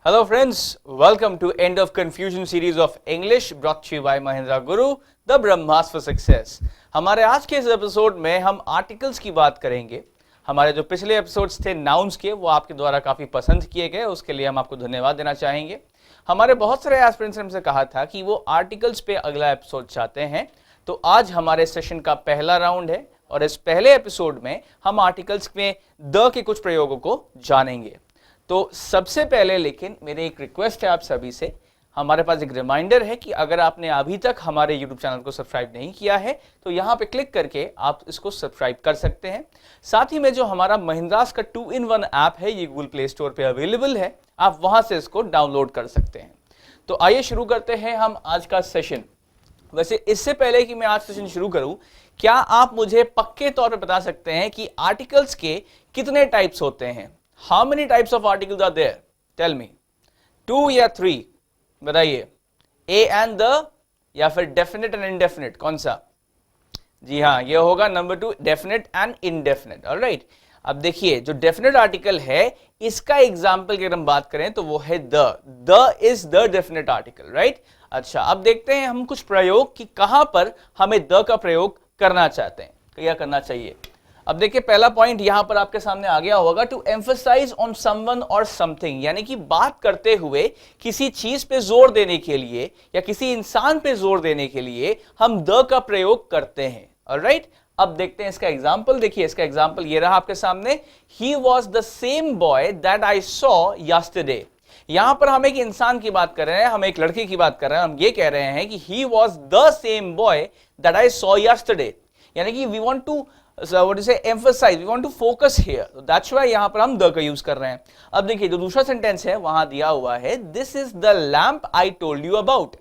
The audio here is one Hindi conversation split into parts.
Hello friends, welcome to End of Confusion series of English brought to you by Mahindra Guru, the Brahmas for Success। हमारे आज के इस एपिसोड में हम आर्टिकल्स की बात करेंगे। हमारे जो पिछले एपिसोड्स थे नाउन्स के, वो आपके द्वारा काफ़ी पसंद किए गए, उसके लिए हम आपको धन्यवाद देना चाहेंगे। हमारे बहुत सारे एस्पिरेंट्स ने हमसे कहा था कि वो आर्टिकल्स पे अगला एपिसोड चाहते हैं, तो आज हमारे सेशन का पहला राउंड है और इस पहले एपिसोड में हम आर्टिकल्स में द के कुछ प्रयोगों को जानेंगे। तो सबसे पहले लेकिन मेरी एक रिक्वेस्ट है आप सभी से, हमारे पास एक रिमाइंडर है कि अगर आपने अभी तक हमारे YouTube चैनल को सब्सक्राइब नहीं किया है तो यहाँ पे क्लिक करके आप इसको सब्सक्राइब कर सकते हैं। साथ ही में जो हमारा महिंद्रास का 2-in-1 ऐप है, ये गूगल प्ले स्टोर पे अवेलेबल है, आप वहां से इसको डाउनलोड कर सकते हैं। तो आइए शुरू करते हैं हम आज का सेशन। वैसे इससे पहले कि मैं आज सेशन शुरू करूं, क्या आप मुझे पक्के तौर पर बता सकते हैं कि आर्टिकल्स के कितने टाइप्स होते हैं? How many types of articles are there? Tell me. 2 या 3? बताइए। A and the या फिर definite and indefinite, कौन सा? जी हाँ, ये होगा number 2, definite and indefinite. Alright. अब देखिए, जो definite article है, इसका एग्जाम्पल की अगर हम बात करें तो वो है the. The is the definite article, right? अच्छा, अब देखते हैं हम कुछ प्रयोग कि कहां पर हमें the का प्रयोग करना चाहते हैं, क्या करना चाहिए। अब देखिए, पहला पॉइंट यहां पर आपके सामने आ गया होगा, टू एम्फसाइज ऑन समवन और समथिंग, यानी कि बात करते हुए किसी चीज पे जोर देने के लिए या किसी इंसान पे जोर देने के लिए हम द का प्रयोग करते हैं। ऑलराइट, अब देखते हैं इसका एग्जांपल। देखिए, इसका एग्जांपल ये रहा आपके सामने, ही was the same boy that I saw yesterday. यहां पर हम एक इंसान की बात कर रहे हैं, हम एक लड़के की बात कर रहे हैं, हम ये कह रहे हैं कि he was the same boy that I saw yesterday, यानी कि we want to what do you say, emphasize, we want to focus here, so that's why यहां पर हम the का यूज कर रहे हैं। अब देखिए, जो दूसरा सेंटेंस है वहां दिया हुआ है, this is the lamp I told you about,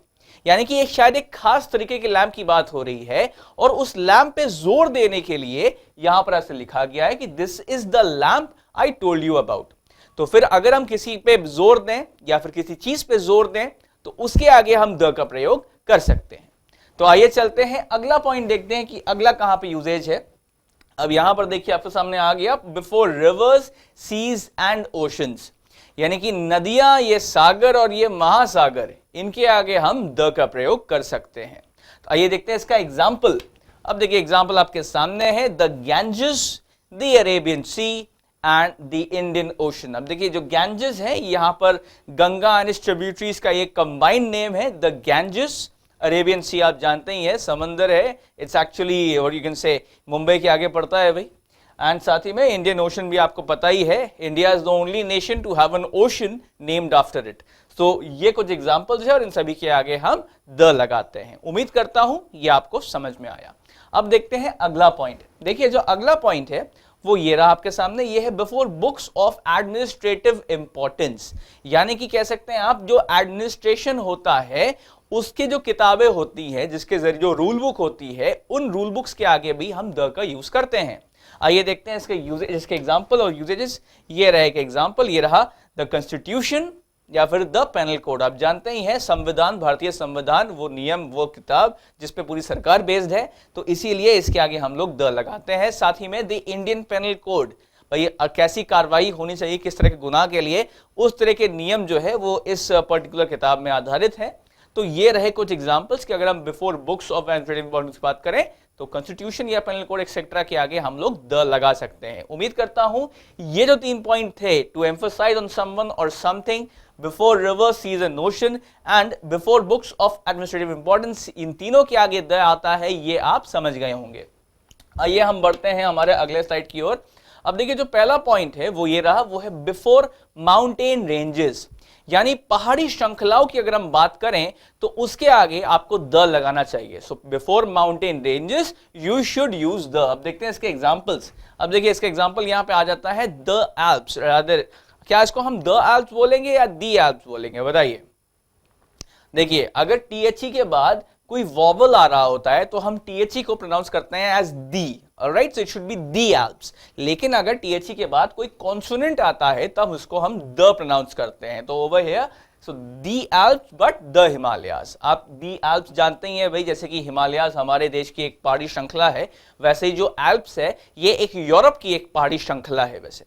यानी कि शायद एक खास तरीके के लैंप की बात हो रही है और उस लैंप पे जोर देने के लिए यहां पर ऐसे लिखा गया है कि this is the lamp I told you about। तो फिर अगर हम किसी पे जोर दें या फिर किसी चीज पे जोर दें तो उसके आगे हम the का प्रयोग कर सकते हैं। तो आइए चलते हैं, अगला पॉइंट देखते हैं कि अगला कहां पे यूजेज है। अब यहां पर देखिए, आपके सामने आ गया, before rivers, seas and oceans, यानी कि नदियां, ये सागर और ये महासागर, इनके आगे हम द का प्रयोग कर सकते हैं। तो आइए देखते हैं इसका एग्जाम्पल। अब देखिए, एग्जाम्पल आपके सामने है, the Ganges, the Arabian sea and the Indian ocean. अब देखिए, जो गैंजेस है, यहां पर गंगा एंड इट्स ट्रिब्यूटरीज का एक कंबाइंड नेम है, द गैंजेस। अरेबियन सी आप जानते ही है, समंदर है, it's actually what you can say Mumbai के आगे पड़ता है भाई। एंड साथ ही में इंडियन ओशन भी आपको पता ही है, India is the only nation to have an ocean named after it. तो ये कुछ एग्जांपल्स है और इन सभी के आगे हम द लगाते हैं। उम्मीद करता हूं ये आपको समझ में आया। अब देखते हैं अगला पॉइंट। देखिए, जो अगला पॉइंट है वो ये रहा आपके सामने, ये है before books of administrative importance, यानी कि कह सकते हैं आप, जो एडमिनिस्ट्रेशन होता है उसके जो किताबें होती हैं, जिसके जरिए जो रूल बुक होती है, उन रूल बुक्स के आगे भी हम द का यूज करते हैं। आइए देखते हैं इसके यूजेज, इसके एग्जांपल और यूजेजेस। ये रहा एक एग्जांपल, ये रहा द कॉन्स्टिट्यूशन या फिर द पेनल कोड। आप जानते ही हैं, संविधान, भारतीय संविधान, वो नियम, वो किताब जिस पे पूरी सरकार बेस्ड है, तो इसीलिए इसके आगे हम लोग द लगाते हैं। साथ ही में द इंडियन पेनल कोड, भाई कैसी कार्रवाई होनी चाहिए किस तरह के गुनाह के लिए, उस तरह के नियम जो है वो इस पर्टिकुलर किताब में आधारित है। तो ये रहे कुछ एग्जांपल्स कि अगर हम before books of administrative importance की बात करें तो कॉन्स्टिट्यूशन या पेनल कोड एक्सेट्रा के आगे हम लोग द लगा सकते हैं। उम्मीद करता हूं ये जो 3 पॉइंट थे, टू एम्फसाइज ऑन समवन और something, before river, seas and ocean and before books of administrative importance, इन तीनों के आगे द आता है, ये आप समझ गए होंगे। आइए हम बढ़ते हैं हमारे अगले स्लाइड की ओर। अब देखिए, जो पहला पॉइंट है वो ये रहा, वो है बिफोर माउंटेन रेंजेस, यानी पहाड़ी श्रृंखलाओं की अगर हम बात करें तो उसके आगे आपको द लगाना चाहिए। So before mountain ranges you should use the. अब देखते हैं इसके एग्जांपल्स। अब देखिए, इसका एग्जांपल यहां पे आ जाता है, द एल्प्स। क्या इसको हम द एल्प्स बोलेंगे या दी एल्प्स बोलेंगे, बताइए। देखिए, अगर टीएचई के बाद कोई वॉवल आ रहा होता है तो हम टीएचई को प्रोनाउंस करते हैं as the, alright, so it should be the Alps. लेकिन अगर टीएचई के बाद कोई कॉन्सोनेंट आता है तब उसको हम द प्रोनाउंस करते हैं। तो over here so the Alps but the Himalayas. आप दी एल्प्स जानते ही हैं भाई, जैसे कि हिमालयाज हमारे देश की एक पहाड़ी श्रृंखला है, वैसे ही जो एल्प्स है ये एक यूरोप की एक पहाड़ी श्रृंखला है वैसे।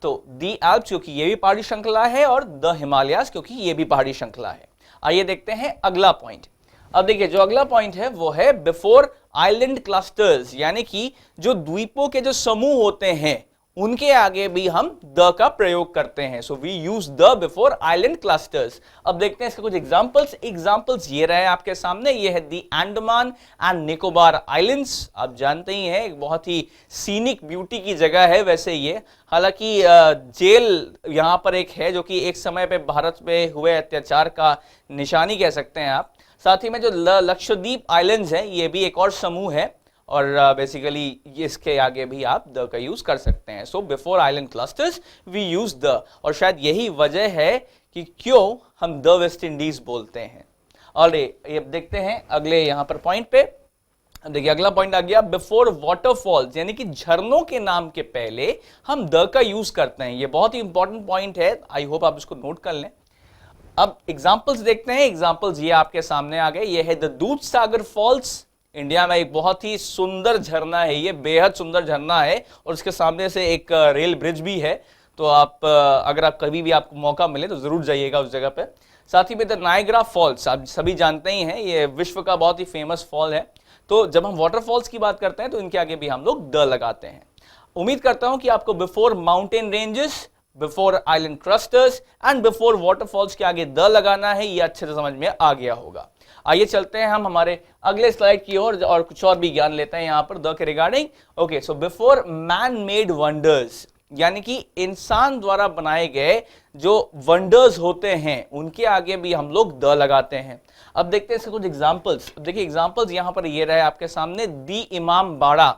तो दी एल्प्स क्योंकि ये भी पहाड़ी श्रृंखला है और द हिमालयाज क्योंकि ये भी पहाड़ी श्रृंखला है। आइए देखते हैं अगला पॉइंट। अब देखिए जो अगला पॉइंट है वो है बिफोर आइलैंड क्लस्टर्स, यानी कि जो द्वीपों के जो समूह होते हैं उनके आगे भी हम द का प्रयोग करते हैं। So we use the before island clusters. अब देखते हैं इसके कुछ एग्जांपल्स ये रहे आपके सामने। ये है दी अंडमान एंड निकोबार आइलैंड्स। आप जानते ही हैं एक बहुत ही सीनिक ब्यूटी की जगह है वैसे ये। हालांकि जेल यहां पर एक है जो कि एक समय पे भारत पे हुए अत्याचार का निशानी कह सकते हैं आप। साथ ही में जो लक्षद्वीप आइलैंड्स हैं ये भी एक और समूह है और बेसिकली इसके आगे भी आप द का यूज कर सकते हैं। So before island clusters we use the, और शायद यही वजह है कि क्यों हम द वेस्ट इंडीज बोलते हैं। और ये देखते हैं अगले यहां पर पॉइंट पे। देखिए अगला पॉइंट आ गया बिफोर वाटरफॉल्स, यानी कि झरनों के नाम के पहले हम द का यूज करते हैं। ये बहुत ही इंपॉर्टेंट पॉइंट है, आई होप आप इसको नोट कर लें। अब एग्जाम्पल्स देखते हैं। एग्जाम्पल्स ये आपके सामने आ गए। ये है द दूध सागर फॉल्स, इंडिया में एक बहुत ही सुंदर झरना है, ये बेहद सुंदर झरना है और इसके सामने से एक रेल ब्रिज भी है। तो आप अगर आप कभी भी आपको मौका मिले तो जरूर जाइएगा उस जगह पे। साथ ही में द नायग्रा फॉल्स, आप सभी जानते ही हैं ये विश्व का बहुत ही फेमस फॉल है। तो जब हम वाटरफॉल्स की बात करते हैं तो इनके आगे भी हम लोग द लगाते हैं। उम्मीद करता हूं कि आपको before mountain ranges, before island clusters and before waterfalls के आगे द लगाना है, ये अच्छे से समझ में आ गया होगा। आइए चलते हैं हम हमारे अगले स्लाइड की ओर और कुछ और भी ज्ञान लेते हैं यहां पर द के regarding. Okay, so before man made wonders, यानी कि इंसान द्वारा बनाए गए जो वंडर्स होते हैं उनके आगे भी हम लोग द लगाते हैं। अब देखते हैं इसके कुछ एग्जांपल्स। देखिए एग्जांपल्स यहां पर ये रहे आपके सामने। दी इमाम बाड़ा,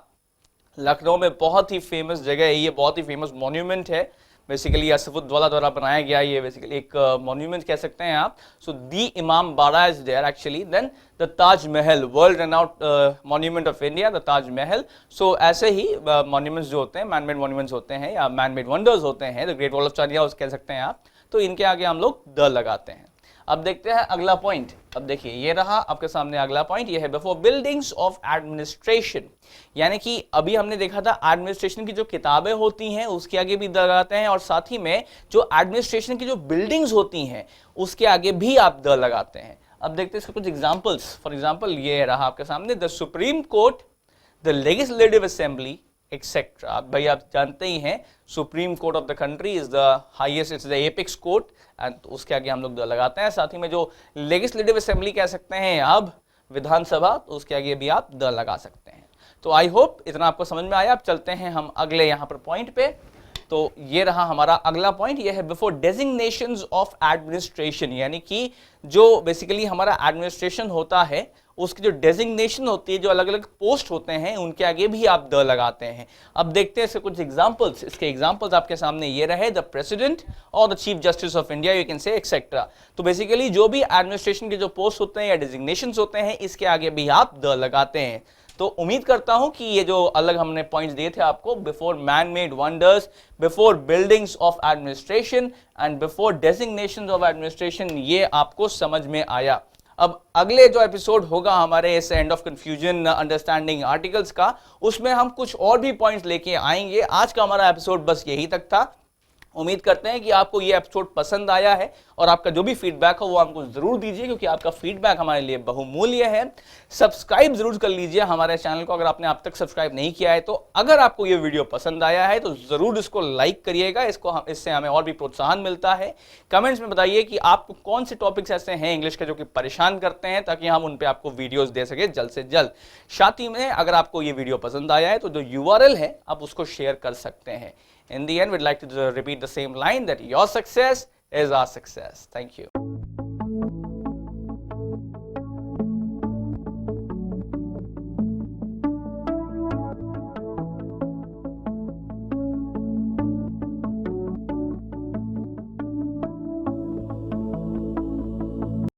लखनऊ में बहुत ही फेमस जगह है, ये बहुत ही फेमस मॉन्यूमेंट है। बेसिकली असफुद्दौला द्वारा बनाया गया ये बेसिकली एक मॉन्यूमेंट कह सकते हैं आप। सो the Imam Bara is there actually. Then the Taj Mahal, world renowned monument of India, the Taj Mahal. So ऐसे ही मॉन्यूमेंट्स जो होते हैं, मैन मेड मॉन्यूमेंट्स होते हैं या मैन मेड वंडर्स होते हैं, the great wall of China कह सकते हैं आप, तो इनके आगे हम लोग द लगाते हैं। अब देखते हैं अगला पॉइंट। अब देखिए ये रहा आपके सामने अगला पॉइंट, ये है बिफोर बिल्डिंग्स ऑफ एडमिनिस्ट्रेशन, यानी कि अभी हमने देखा था एडमिनिस्ट्रेशन की जो किताबें होती हैं उसके आगे भी द लगाते हैं और साथ ही में जो एडमिनिस्ट्रेशन की जो बिल्डिंग्स होती हैं उसके आगे भी आप द लगाते हैं। अब देखते हैं इसके कुछ एग्जांपल्स। फॉर एग्जांपल ये रहा आपके सामने the supreme court, the legislative assembly etcetera. भाई आप जानते ही हैं supreme court of the country is the highest, it's the apex court, and उसके आगे हम लोग द लगाते हैं। साथ ही में जो लेजिस्लेटिव असेंबली कह सकते हैं अब विधानसभा, तो उसके आगे भी आप द लगा सकते हैं। तो आई होप इतना आपको समझ में आया। अब चलते हैं हम अगले यहाँ पर पॉइंट पे। तो ये रहा हमारा अगला पॉइंट, ये है बिफोर डेजिग्नेशंस ऑफ एडमिनिस्ट्रेशन, यानी कि जो बेसिकली हमारा एडमिनिस्ट्रेशन होता है उसकी जो डेजिग्नेशन होती है, जो अलग अलग पोस्ट होते हैं उनके आगे भी आप द लगाते हैं। अब देखते हैं इसके कुछ एग्जांपल्स। इसके एग्जांपल्स आपके सामने ये रहे, द प्रेसिडेंट और the chief justice of India, you can say etcetera. तो बेसिकली जो भी एडमिनिस्ट्रेशन के जो पोस्ट होते हैं या डेजिग्नेशंस होते हैं इसके आगे भी आप द लगाते हैं। तो उम्मीद करता हूं कि ये जो अलग हमने पॉइंट्स दिए थे आपको, before man made wonders, before buildings of administration and before designations of administration, ये आपको समझ में आया। अब अगले जो एपिसोड होगा हमारे इस end of confusion understanding articles का, उसमें हम कुछ और भी पॉइंट्स लेके आएंगे। आज का हमारा एपिसोड बस यही तक था। उम्मीद करते हैं कि आपको ये एपिसोड पसंद आया है और आपका जो भी फीडबैक हो वो हमको जरूर दीजिए, क्योंकि आपका फीडबैक हमारे लिए बहुमूल्य है। सब्सक्राइब जरूर कर लीजिए हमारे चैनल को अगर आपने अब तक सब्सक्राइब नहीं किया है तो। अगर आपको ये वीडियो पसंद आया है तो जरूर इसको लाइक करिएगा, इससे हमें और भी प्रोत्साहन मिलता है। कमेंट्स में बताइए कि आपको कौन से टॉपिक्स ऐसे हैं इंग्लिश के जो कि परेशान करते हैं, ताकि हम उन पर आपको वीडियोज दे सके जल्द से जल्द। साथ ही में अगर आपको ये वीडियो पसंद आया है तो जो URL है आप उसको शेयर कर सकते हैं। In the end, we'd like to repeat the same line that your success is our success. Thank you.